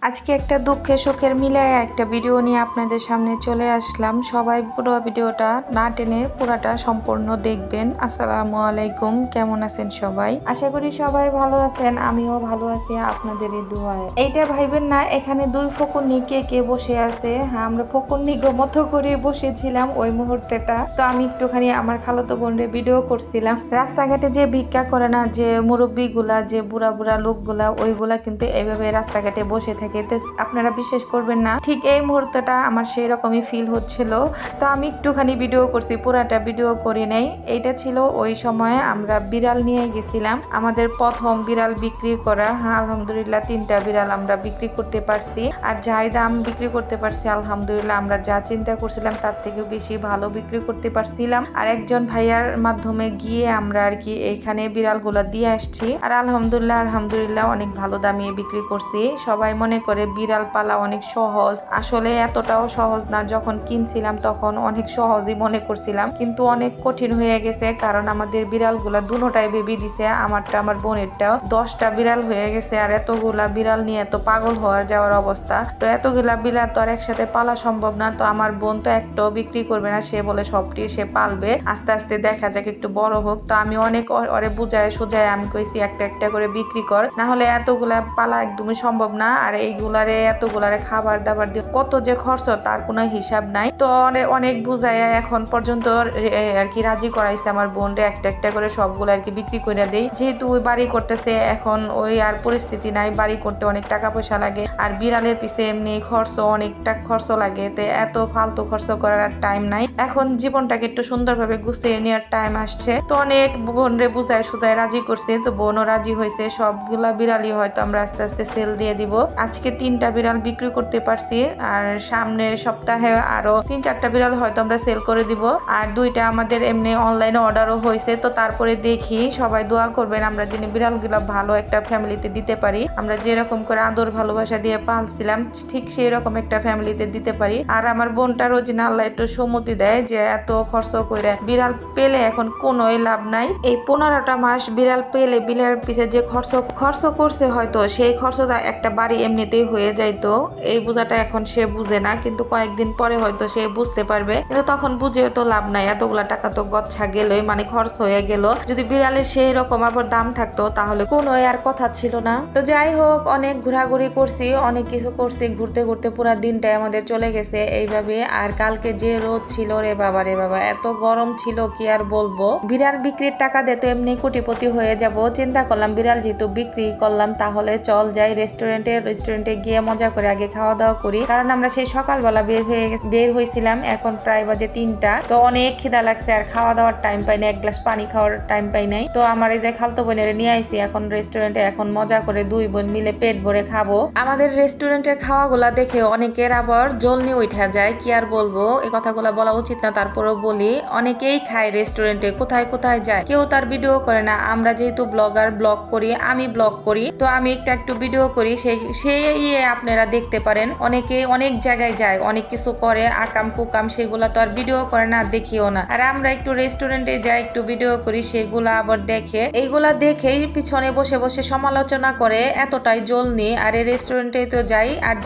আজকে একটা দুঃখে সুখের মিলায় একটা ভিডিও নিয়ে আপনাদের সামনে চলে আসলাম। সবাই পুরো ভিডিওটা না টেনে পুরাটা সম্পূর্ণ দেখবেন। আসসালামু আলাইকুম, কেমন আছেন সবাই? আশা করি সবাই ভালো আছেন, আমিও ভালো আছি আপনাদের এই দোয়ায়। এইটা ভাইবেন না এখানে দুই ফকুন্নি কে বসে আছে। হ্যাঁ, আমরা ফকুন্নি মতো করে বসেছিলাম ওই মুহূর্তেটা। তো আমি একটুখানি আমার খালাতো বোনের ভিডিও করছিলাম। রাস্তাঘাটে যে ভিক্ষা করে না, যে মুরব্বী গুলা, যে বুড়া বুড়া লোকগুলা, ওইগুলা কিন্তু এইভাবে রাস্তাঘাটে বসে থাকে। তো আপনারা বিশ্বাস করবেন না, ঠিক এই মুহূর্তটা আমার সেই রকমই ফিল হচ্ছিল। তো আমি একটুখানি ভিডিও করছি, পুরাটা ভিডিও করি নাই। এইটা ছিল ওই সময় আমরা বিড়াল নিয়ে গেছিলাম, আমাদের প্রথম বিড়াল বিক্রি করা। হ্যাঁ, আলহামদুলিল্লাহ 3টা বিড়াল আমরা বিক্রি করতে পারছি। আর যাই দাম বিক্রি করতে পারছি আলহামদুলিল্লাহ, আমরা যা চিন্তা করছিলাম তার থেকে বেশি ভালো বিক্রি করতে পারছিলাম। আর একজন ভাইয়ার মাধ্যমে গিয়ে আমরা আর কি এইখানে বিড়ালগুলো দিয়ে আসছি। আর আলহামদুলিল্লাহ অনেক ভালো দামে বিক্রি করছি। সবাই মনে করে বিড়াল পালা অনেক সহজ, আসলে এতটাও সহজ না। যখন কিনছিলাম তখন অনেক সহজই মনে করছিলাম, কিন্তু অনেক কঠিন হয়ে গেছে। কারণ আমাদের বিড়ালগুলা দুটোটাই বেবি দিছে, আমারটা আমার বোনেরটাও। 10টা বিড়াল হয়ে গেছে। আর এতগুলা বিড়াল নিয়ে তো পাগল হওয়ার যাওয়ার অবস্থা। তো এতগুলা বিড়াল তো আর একসাথে পালা সম্ভব না। তো আমার বোন তো একটাও বিক্রি করবে না, সে বলে সবটি সে পালবে, আস্তে আস্তে দেখা যাক একটু বড় হোক। তো আমি অনেক ওরে বুঝায় সোজায় আমি কইছি একটা একটা করে বিক্রি কর, না হলে এতগুলা পালা একদমই সম্ভব না। আর এইগুলারে এতগুলারে খাবার দাবার দিয়ে কত যে খরচ তার কোনো হিসাব নাই। তো অনেক বুঝায় এখন পর্যন্ত আর কি রাজি করাইছে আমার বোন রে, একটা একটা করে সবগুলো আর কি বিক্রি করে দেই। যেহেতু ওই বাড়ি করতেছে এখন, ওই আর পরিস্থিতি নাই, বাড়ি করতে অনেক টাকা পয়সা লাগে। আর বিড়ালের পিছে এমনি খরচ, অনেকটা খরচ লাগে। তো এত ফালতু খরচ করার আর টাইম নাই। এখন জীবনটাকে একটু সুন্দরভাবে গুছিয়ে নেওয়ার টাইম আসছে। তো অনেক বোন রে বুঝায় সুজায় রাজি করছে। তো বোনও রাজি হয়েছে। সবগুলা বিড়ালই হয়তো আমরা আস্তে আস্তে সেল দিয়ে দিব। আজকে 3টা বিড়াল বিক্রি করতে পারছি। আর সামনের সপ্তাহে আরো 3-4টা বিড়াল হয়তো আমরা সেল করে দিব। আর 2টা আমাদের এমনি অনলাইনে অর্ডারও হয়েছে। তো তারপরে দেখি, সবাই দোয়া করবেন আমরা যেন বিড়ালগুলো ভালো একটা ফ্যামিলিতে দিতে পারি। আমরা যেরকম করে আদর ভালোবাসা দিয়ে পালছিলাম ঠিক সেই রকম একটা ফ্যামিলিতে দিতে পারি। আর আমার বোনটারও যেন আল্লাহ একটু সম্মতি দেয়, যে এত খরচ করে বিড়াল পেলে এখন কোনোই লাভ নাই। এই 15টা মাস বিড়াল পেলে বিড়াল পিছে যে খরচ করছে, হয়তো সেই খরচটা একটা বাড়ি এমনিতেই হয়ে যাইতো। এই বোঝাটা এখন সে বুঝে না, কিন্তু কয়েকদিন পরে হয়তো সে বুঝতে পারবে। কিন্তু তখন বুঝে তো লাভ নাই, এতগুলা টাকা তো গচ্ছা গেলই, মানে খরচ হয়ে গেল। যদি বিড়ালের সেই রকম আবার দাম থাকতো তাহলে কোনো আর কথা ছিল না। তো যাই হোক, অনেক ঘোরাঘুরি করছি, অনেক কিছু করছি, ঘুরতে ঘুরতে পুরো দিনটাই আমাদের চলে গেছে এইভাবে। আর কালকে যে রোদ ছিল রে বাবা, এত গরম ছিল কি আর বলবো। বিড়াল বিক্রির টাকা দিয়ে তো এমনি কোটিপতি হয়ে যাব। চিন্তা করলাম বিড়াল যেহেতু বিক্রি করলাম, তাহলে চল যাই রেস্টুরেন্টে গিয়ে মজা করে আগে খাওয়া দাওয়া করি। কারণ আমরা সেই সকালবেলা বের হয়েছিলাম, এখন প্রায় বাজে 3টা। তো অনেক খিদা লাগছে, আর খাওয়া দাওয়ার টাইম পাই না, এক গ্লাস পানি খাওয়ার টাইম পাই নাই। তো আমার এই যে খালতো বোনের নিয়ে আইছি এখন রেস্টুরেন্টে, এখন মজা করে 2 বোন মিলে পেট ভরে খাবো। আমাদের রেস্টুরেন্টের খাওয়াগুলা দেখে অনেকের আবার জলনি উঠা যায়, কি আর বলবো, এই কথাগুলা বলা উচিত না, তারপরেও বলি। অনেকেই খায় রেস্টুরেন্টে, কোথায় কোথায় যায়, কেউ তার ভিডিও করে না। আমরা যেহেতু ব্লগার, ব্লগ করি, আমি ব্লগ করি, তো আমি একটু ভিডিও করি, সেই আপনারা দেখতে পারেন। অনেকে অনেক জায়গায় যায়, অনেক কিছু করে, আকাম কুকাম, সেগুলা তো আর ভিডিও করে না, দেখিও না। আর আমরা একটু রেস্টুরেন্টে যাই, একটু ভিডিও করি, সেগুলা আবার দেখে, এইগুলা দেখেই পিছনে বসে বসে সমালোচনা করে, এতটাই জলনি। আর এই রেস্টুরেন্টে তো যাই, আর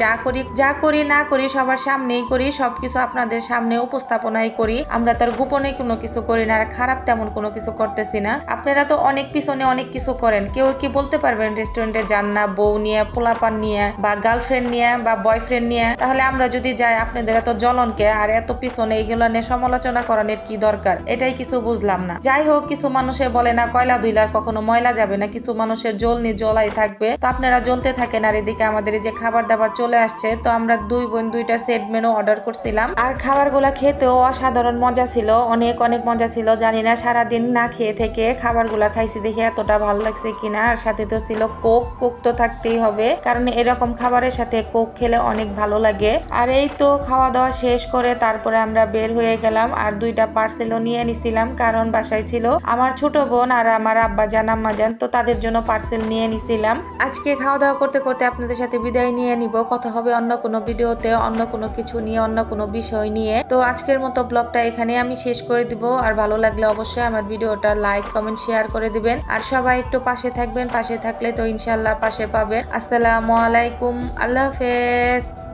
যা করি না করি সবার সামনেই করি, সবকিছু আপনাদের সামনে উপস্থাপনাই করি। আমরা তার গোপনে কোনো কিছু করি না, আর খারাপ তেমন কোনো কিছু করতেছি না। আপনারা তো অনেক পিছনে অনেক কিছু করেন, কেউ কি বলতে পারবেন রেস্টুরেন্টে যান না বউ নিয়ে, পোলাপান নিয়ে, বা গার্লফ্রেন্ড নিয়ে, বা বয়ফ্রেন্ড নিয়ে? তাহলে আমরা যদি যাই, আপনাদের এত জ্বলনকে আর এত পিছনে এইগুলো নিয়ে সমালোচনা করানোর কি দরকার? এটাই কিছু বুঝলাম না। যাই হোক, কিছু মানুষে বলে না কয়লা ধুইলার কখনো ময়লা যাবে না, কিছু মানুষের জ্বলাই থাকবে। তো আপনারা জ্বলতে থাকেন। আর এদিকে আমাদের এই যে খাবার দাবার চলে আসছে। তো আমরা 2 বোন 2টা সেট মেনু অর্ডার করছিলাম। আর খাবারগুলা খেতেও অসাধারণ মজা ছিল, অনেক মজা ছিল। জানি না সারাদিন না খেয়ে থেকে খাবারগুলা খাইছি দেখে এতটা ভালো লাগছে কিনা। আর সাথে তো ছিল কোক তো থাকতেই হবে, কারণ এরকম খাবারের সাথে কোক খেলে অনেক ভালো লাগে। আর এই তো খাওয়া দাওয়া শেষ করে তারপরে আমরা বের হয়ে গেলাম। আর 2টা পার্সেলও নিয়ে নিছিলাম, কারণ বাসায় ছিল আমার ছোট বোন আর আমার আব্বা জান আম্মা জান, তো তাদের জন্য পার্সেল নিয়ে নিছিলাম। আজকে খাওয়া দাওয়া করতে করতে আপনাদের সাথে বিদায় নিয়ে নিব। কথা হবে অন্য কোনো ভিডিওতে, অন্য কোনো কিছু নিয়ে, অন্য কোনো বিষয় নিয়ে। তো আজকের মতো ব্লগটা এখানে আমি শেষ করে দিব। আর ভালো লাগলে অবশ্যই আমার ভিডিওটা লাইক কমেন্ট শেয়ার করে দিবেন। আর সবাই একটু পাশে থাকবেন, পাশে থাকলে তো ইনশাল্লাহ পাশে পাবেন। আসসালামু আলাইকুম। আলাইকুম, আল্লাহ হাফেজ।